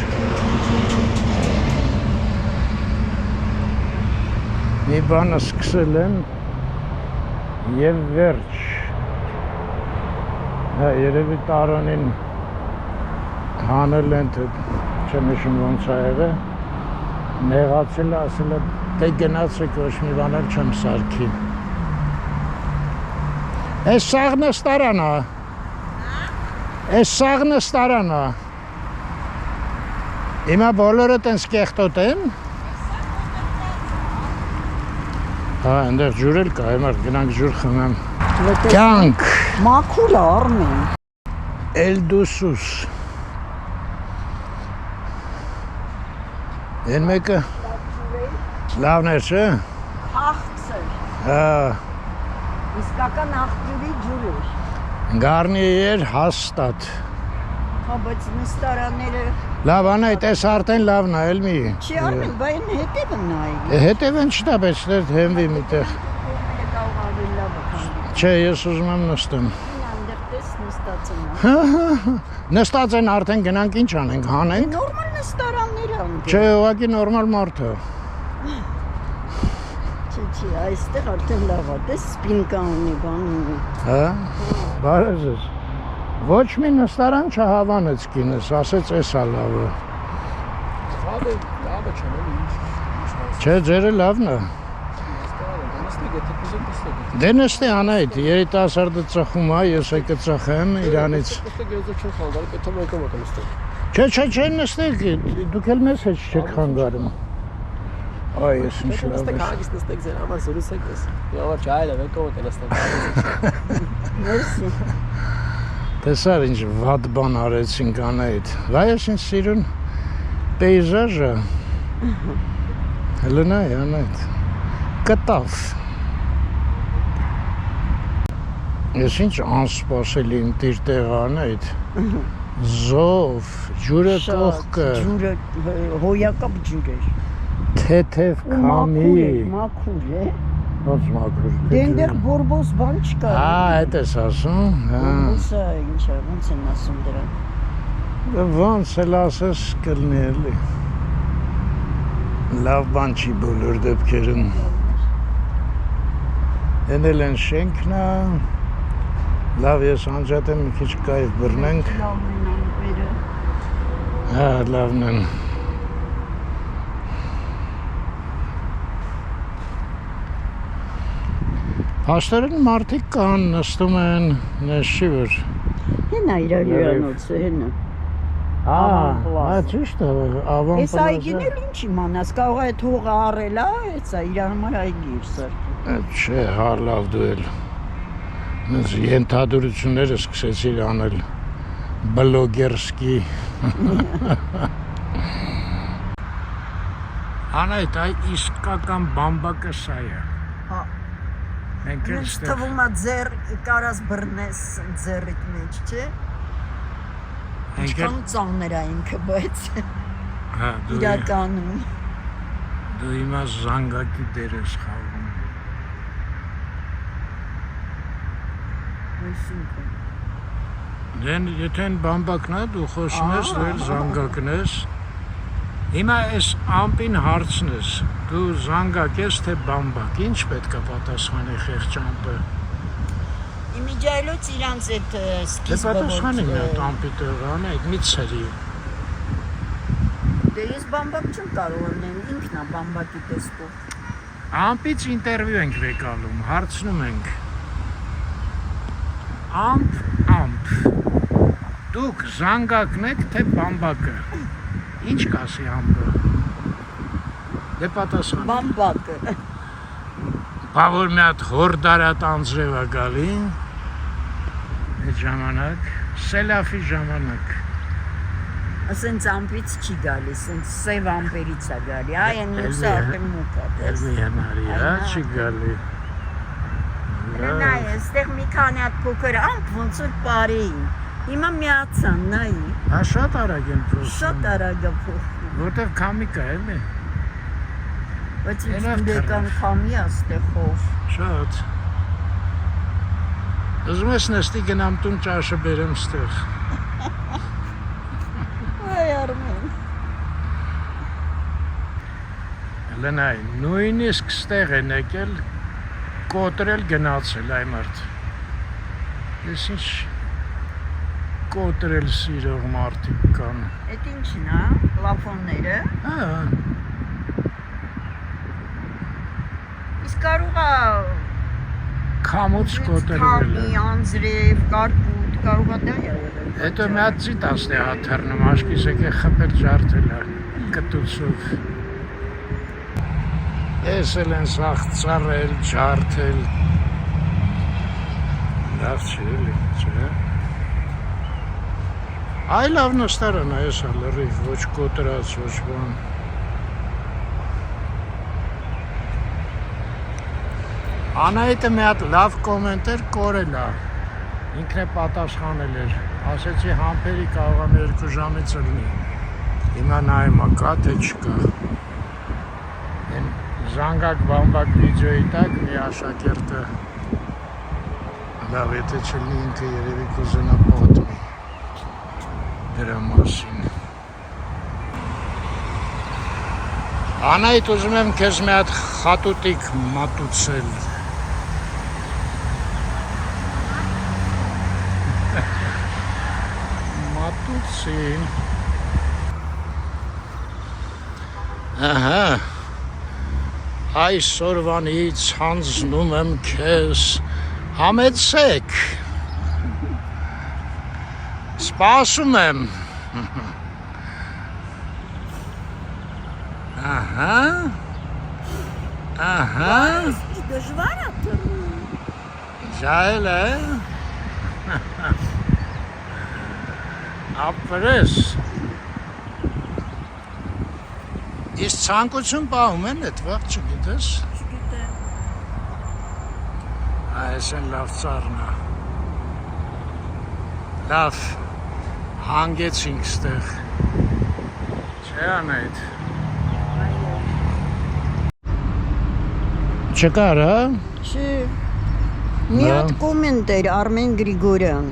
մի բանը սկսել են և վերջ Երևի տարոնին հանել են, չեմ հիշում ոնց ա եղել Նեղացել է, ասել է, դե գնացեք ոչ մի բան էլ չեմ սարքի Էս սաղ նստարան է Էս սաղ նստարան է Հիմա բոլորը տենց կեղտոտ են Հա, ընդեղ ջուր էլ կա, հիմար գնանք ջուր խմեմ Կյանք Մաքուր է Արմեն։ Էլդուսուս Են մեկը լավն էր, չէ? Աղցր։ Հա, Իսկական աղբյուրի ջուր էր։ գարնի էր հաստատ Հա, բայց նստարանները Լավ Անահիտ, այս արդեն լավն է, էլ մի չի Արմեն, բա այն հետևը նայի։ Հետևն չտա, բայց դեր հենվի միտեղ Կողմերը կարող ավելի լավ է քան։ Չէ, ես ուզում եմ նստեմ Այնտեղ տես նստած են։ Նստած են արդեն գնանք ինչ անենք, հանենք Նորմալ նստարաններ են։ Չէ, ուղղակի նորմալ մարդ է Չի, այստեղ արդեն լավ է, տես սպինկա ունի, բան ունի։ Հա, բարև ես Ոչ մի նստարան չհավանեց կինս, ասեց էս է լավը Լավը չեմ ինչ Չէ, ձերը լավն է Դե նստի Անահիտ, երիտասարդը ծխում է, ես եկը ծխեմ իրանից Չէ, նստեք, դուք էլ մեզ հետ չեք խանգարում Այ, ես ինչ լավ ես նստեք ձեր համար զրուցեք ես Եվար չայլ է, վեկով է նստեք Մերսի։ Տեսար ինչ վատ բան արեցինք Անահիտ Վայ ես ինչ սիրուն պեյզաժը Հլը նայ Անահիտ Կտավ Ես ինչ անսպասելի ընտիր տեղ Անահիտ Զով, ջուրը կողքը Ջուրը հոյակապ ջուր էր Թեթև քամի Մաքուր է Ոնց մաքուր Դե այնտեղ բորբոս բան չկա Հա, այդ ես ասում Բորբոսը ինչ է, ոնց են ասում դրան Ոնց էլ ասես կլնի էլի Լավ բան չի բոլոր դեպքերում Են էլ են շենքն է Լավ ես անջատ եմ մի քիչ կայվ բռնենք Լավն են անվերը Հա, լավն են Հաշտերեն մարդիկ կան, նստում են, նես չի որ Հենա իրար հյուրանոցը, հենա Հա, ճիշտ է, ավան Ես այգին էլ ինչ իմանաս, կարող է թողը առել է, էցա իր համար այգի իր սարքել Չէ, հա լավ դու էլ ենթադրությունները սկսեցիր անել բլոգերսկի Անայդ այ իսկական բամբակը սա է։ Հա։ Մենք էլ Ինձ ստեղ թվում է ձեր կարաս բռնես ձեռիդ մեջ, չէ՞։ Մենք Ինչքան ծանր է ինքը, բայց հա իրականում դու հիմա զանգակի դեր ես խաղում։ այսինքն Դեն եթե այն բամբակն է դու խոսում ես դեր զանգակն ես։ Հիմա այս ամպին հարցն ես։ Դու զանգակ ես թե բամբակ։ Ինչ պետք է պատասխանի խեղճ ամպը։ Իմիջայլոց իրանց այդ Դե սկիզբը պատասխանի մի հատ ամպի տեղան այդ մի ցերի։ Դե ես բամբակ չեմ կարող լինել, ինքն է բամբակի տեսքով։ Ամպից ինտերվյու ենք վեկալում, հարցնում ենք։ Ամպ։ Դուք զանգակն եք թե բամբակը։ Ինչ կասի ամպը։ Դե պատասխան։ Բամբակը։ Բա որ մի հատ հորդարատ անձրև է գալի։ Այդ ժամանակ, սելավի ժամանակ։ Ասենց ամպից չի գալի, ասենց սև ամպերից է գալի։ Այ այն մյուսը արդեն մուկ է։ Էլի հնարի է, չի գալի։ Նայ, այստեղ մի քանի հատ փոքր ամպ ոնց որ բարեին։ Հիմա միացան, նայ։ Հա շատ արագ են փոխվում։ Շատ արագ է փոխվում։ Որտեվ քամիկ է, էլի։ Բայց ինքնական քամի է այստեղով։ Շատ։ Ուզում ես նստի գնամ տուն ճաշը բերեմ ստեղ։ Այ Արմեն։ Լնայ, նույնիսկ ստեղ են եկել, կոտրել գնացել այ մարդ։ Ես ինչ կոտրել սիրող մարդիկ կան։ Էդ ինչն է, պլաֆոնները։ Հա, Իսկ կարող է քամուց կոտրվել է։ քամի, անձրև, կարկուտ, կարող է դա եղել։ Հետո մի հատ ծիտ ասնի հաթարնում, աշկիս եկե խպել ջարդել է, կտուցով։ Ես էլ են սաղ ծարել, ջարդել։ Լավ չի էլի, չէ։ Այ լավ նստարան է ես լրիվ, ոչ կոտրած, ոչ բան։ Անայիթը մի հատ լավ կոմենտեր կորել է, ինքն է պատասխանել էր, ասեցի համպերի կարող եմ 2 ժամից լինի, հիմա նայում է կա թե չկա, են զանգակ բամբակ վիդեոյի տակ մի աշակերտը, լավ եթե չլինի ինքը երևի կուզենա պատմի դրա մասին։ Անայիթ ուզում եմ քեզ մի հատ խատուտիկ մատուցել։ Մատուցին։ Ահա, այսօրվանից հանձնում եմ քեզ, համեցեք, սպասում եմ։ Ահա, Դժվար է թվում։ ջայել է, ապրես, իսկ ցանկություն պահում են էդ վաղ չգիտես, Չգիտեմ։ այս են լավ ծառն է, լավ, հանգեցինք ստեղ, չէ անայդ, չկար, հա? Չէ։ Մի հատ կոմենտ էր Արմեն Գրիգորյան։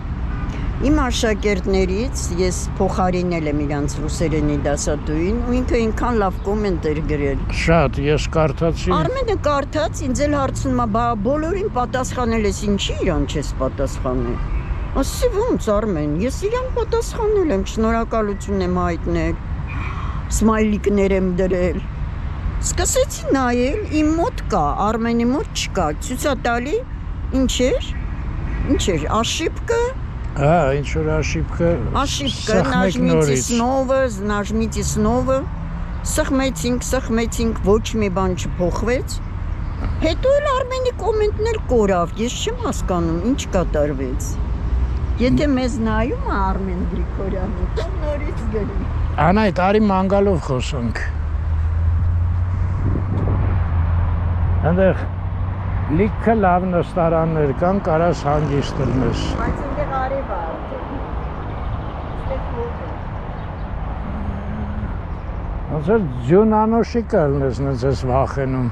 Իմ աշակերտներից ես փոխարինել եմ իրանց ռուսերենի դասատուին ու ինքը ինքան լավ կոմենտ էր գրել։ Շատ, ես կարդացի։ Արմենը կարդաց, ինձ էլ հարցնում է, բա բոլորին պատասխանել ես, ինչի իրան չես պատասխանել։ Ասի ոնց Արմեն, ես իրան պատասխանել եմ, շնորհակալություն եմ հայտնել։ Սմայլիկներ եմ դրել։ Սկսեցի նայել, իմ մոտ կա, Արմենի մոտ չկա, ցույց է տալի, ինչ էր, աշիպկը, Հա, ինչ որ աշիպկը, նաժմիցի սնովը, սխմեցինք, ոչ մի բան չփոխվեց, հետո էլ Արմենի կոմենտն էլ կորավ, ես չեմ հասկանում, ինչ կատարվեց, եթե մեզ նայում է Արմեն Գրիգորյանը, նորից գրի։ Անայդ, արի մանգալով խոսանք։ Այնտեղ լիքը լավ նստարաններ կան, կարաս հանգիստ լնես։ Բայց այնտեղ արև է արդեն։ Այստեղ ո՞վ է։ Ոնց որ ձյունանոշի կլնես նենց ես վախենում։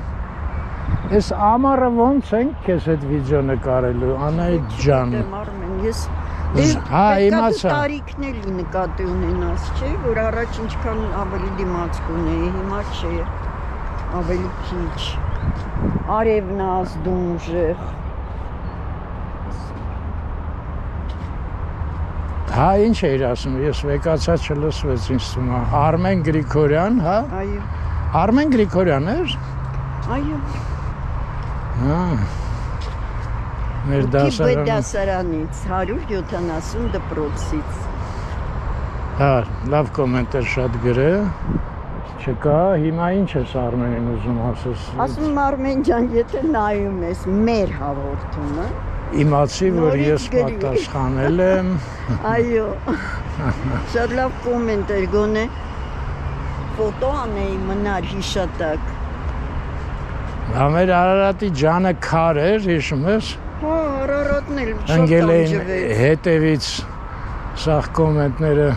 Ես ամառը ոնց ենք քեզ այդ վիդեո նկարելու, Անահիտ ջան։ Արմեն, ես Հա, իմացա։ Տարիքն էլի նկատի ունենաս, չէ, որ առաջ ինչքան ավելի դիմացք ունեի, հիմա չէ, ավելի քիչ, արևն ազդում ուժեղ։ Հա, ինչ էիր ասում, ես վեկացա չլսվեց ինձ թվում է, Արմեն Գրիգորյան, հա։ Այո, Արմեն Գրիգորյան էր։ այո։ Հա։ Մեր Դասարանից, դասարանից 170 դպրոցից։ Հա, լավ կոմենտար շատ գրե։ Չկա, հիմա ինչ ես Արմենին ուզում ասես։ Ասում եմ Արմեն ջան, եթե նայում ես մեր հաղորդումը, Իմացի, որ նորից ես գրի։ պատասխանել եմ։ այո, շատ լավ կոմենտ էր, գոնե ֆոտո անեի մնար հիշատակ։ Հա, մեր Արարատի ջանը քար էր, հիշում ես։ Հա, Արարատն էլ շատ Ընկել էին անջվեց։ հետևից սաղ կոմենտները։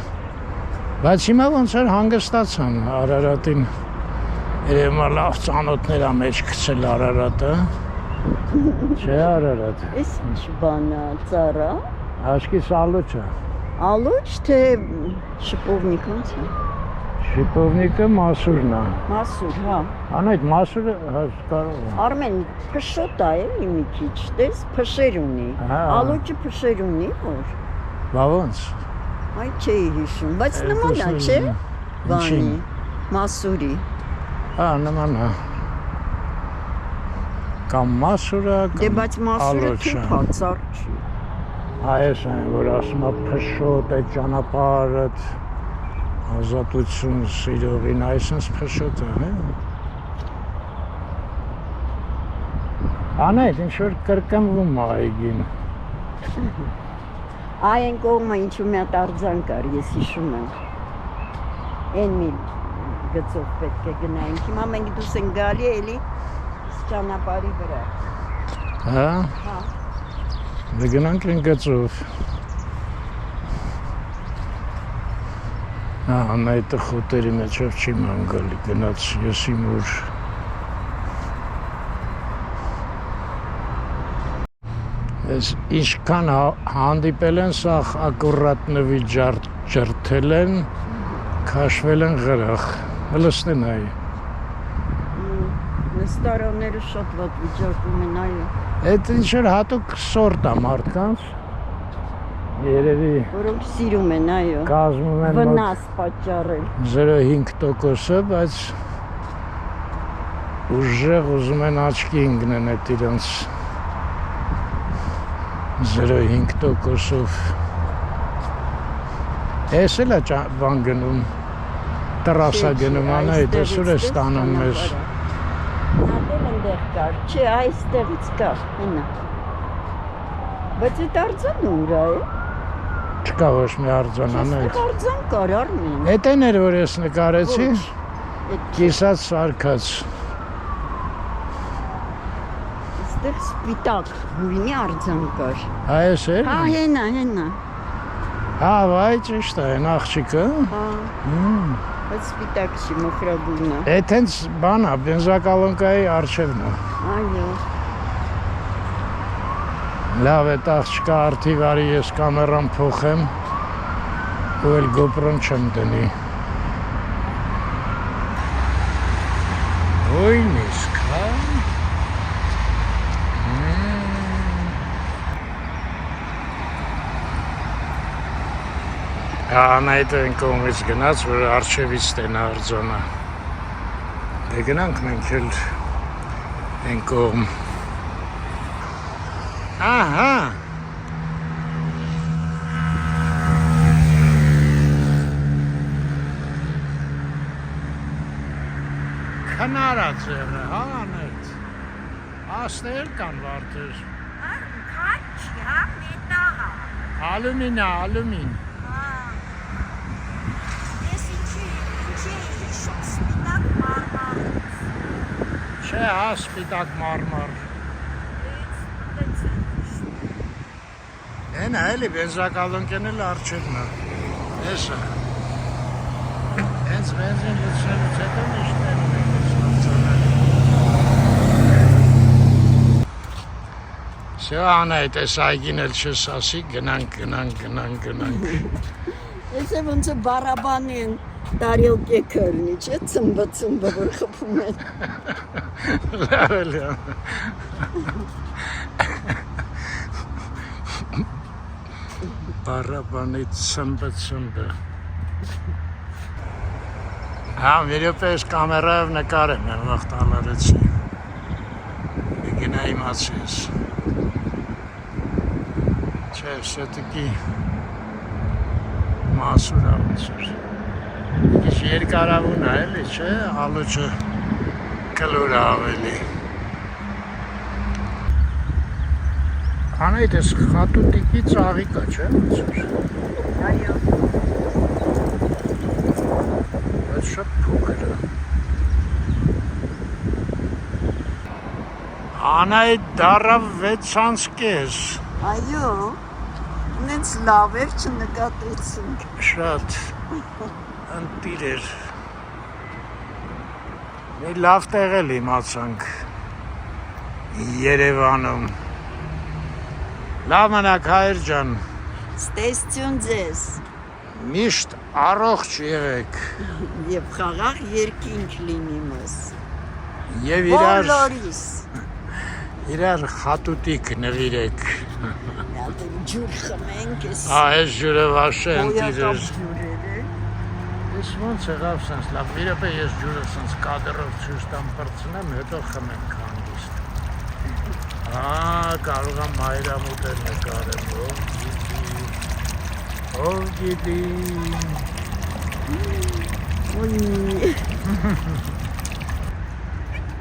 Բայց հիմա ոնց էր հանգստացան Արարատին։ Երևի լավ ծանոթներ ա մեջ գցել Արարատը։ Չէ Արարատ։ Էս ինչ բան է, ծառա։ Աշկի սալուչը։ Ալուչ թե շիպովնիկ ոնց է։ Շիպովնիկը մասուրն է։ Մասուր, հա։ Անայդ մասուրը կարող է։ Արմեն, փշոտ է էլի մի քիչ, տես փշեր ունի։ Հա։ Ալուչը փշեր ունի, որ։ Բա ոնց։ Այ չէի հիշում, բայց նման է, չէ։ Բանի, մասուրի։ Հա, նման է։ Կամ մասուրը, Դե կամ բայց մասուրը ալուչը։ թիփ է, ծառ չի։ Այս այն, որ ասում է փշոտ է ճանապարհը, ազատություն սիրողին, այսպես փշոտ է, հա։ Անայդ, ինչ որ կրկնվում է այգին։ Այ այն կողմը ինչու մի հատ արձան կար, ես հիշում եմ։ Էն մի գծով պետք է գնայինք։ Հիմա մենք դուրս ենք գալի էլի ճանապարհի վրա։ Հա։ Հա։ Դե գնանք են գծով։ Հա, Անայդը խոտերի մեջով չի մանգալի, գնաց ես իմ ուր։ Ես ինչքան հանդիպել են, սաղ ակուրատ նվի ջրթել են, քաշվել են գրախ, հլստեն այ։ Նստարանները շատ վատ վիճակում են, այո։ Էդ ինչ որ հատուկ սորտ է մարդկանց, երևի Որոնք սիրում են, այո։ կազմում են Վնաս պատճառել։ 0.5%-ը, բայց ուժեղ ուզում են աչքի ընկնեն այդ իրենց 0.5%-ով։ Ես էլ է բան գնում, տրասա գնում, Անահիտ, ես ուր է ստանում մեզ։ Նատել ընդեղ կար, չէ, այստեղից կար, հենա։ Բայց այդ արձանը ուր է։ Չկա ոչ մի արձան, Անահիտ։ Այստեղ արձան կար, Արմեն։ Էդ են էր, որ ես նկարեցի, կիսած սարկած։ Այստեղ սպիտակ գույնի արձան կար։ Հա, ես էր։ Հա, հենա։ Հա, վայ, ճիշտ է, այն աղջիկը։ Հա, բայց սպիտակ չի, մոխրագույն է։ Էդ հենց բան է, բենզակալոնկայի առջևն է։ Այո։ Լավ է, աղջկա արդիվարի ես կամերան փոխեմ ու էլ գոպրոն չեմ դնի։ Ոյն իսկ, հա։ Անայդը են կողմից գնաց, որ առջևից տենա արձանը։ Դե գնանք մենք էլ են կողմ։ Ահա։ Քնարած եղը, հա Անայդ։ Աստեր կան վարդեր։ Քաչ, հա, մետաղ։ Ալումին է, ալումին։ Չէ, հա, սպիտակ մարմար։ Էնա էլի բենզակալոնքեն էլ արջելն է։ Էսը։ Հենց բենզին լցնելուց հետո միշտ տենում ենք ես լցանել։ Սյո անայ, տես այգին էլ չես ասի, գնանք։ Ես է ոնց է բարաբանի են տարիոկե կրնի, չէ, ծմբը, որ խպում են։ Լավ էլ է։ Բարաբանի ծմբը։ Հա, վերյոպես կամերայով նկարեմ, են վաղտ ալարեցի։ Գնա իմացի ես։ Չէ, վսյետիկի մասուր ավնցուր։ Իս երկարավուն է, էլի, չէ, ալուչը կլոր ավելի։ Անայդ ես խատուտիկի ծաղի կա, չէ, ոնցուր։ Այո։ Բայց շատ փոքր է։ Անայդ դարավ 6:30։ Այո։ Ունենց լավ էր չնկատեցինք։ Շատ ընտիր էր։ Մի լավ տեղ էլ իմացանք Երևանում։ Լավ մնաք հայր ջան, Ստեսություն ձեզ միշտ առողջ եղեք և խաղաղ երկինք լինի մեզ։ և Բոլորիս։ իրար խատուտիկ նվիրեք։ Նատել ջուր խմենք ես։ Այս ջուրը վաշե ընտիր Հոյակապ էր։ ջուրեր է։ Ես ոնց եղավ սենց լավ, իրեպե ես ջուրը սենց կադրով ցույց տամ պրծնեմ, հետո խմենք հանգիստ։ Կարող եմ մայրամուտ էլ նկարեմ, ով գիտի։ Ոյ։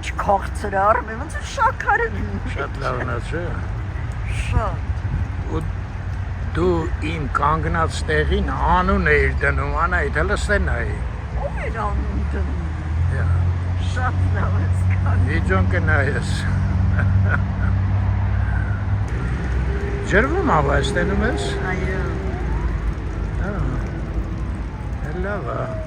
Չքաղցր արմ է, ոնց է շաքար է։ Շատ լավն է, չէ։ Շատ։ Ու դու իմ կանգնած տեղին անուն էիր դնում, անայդ հլստենայի։ Ով էր անուն դնում։ Հա։ Շատ լավ ես կան։ Վիդյոն կնայես։ Ջրվում ավայս տենում ես։ Այո։ Լավ է։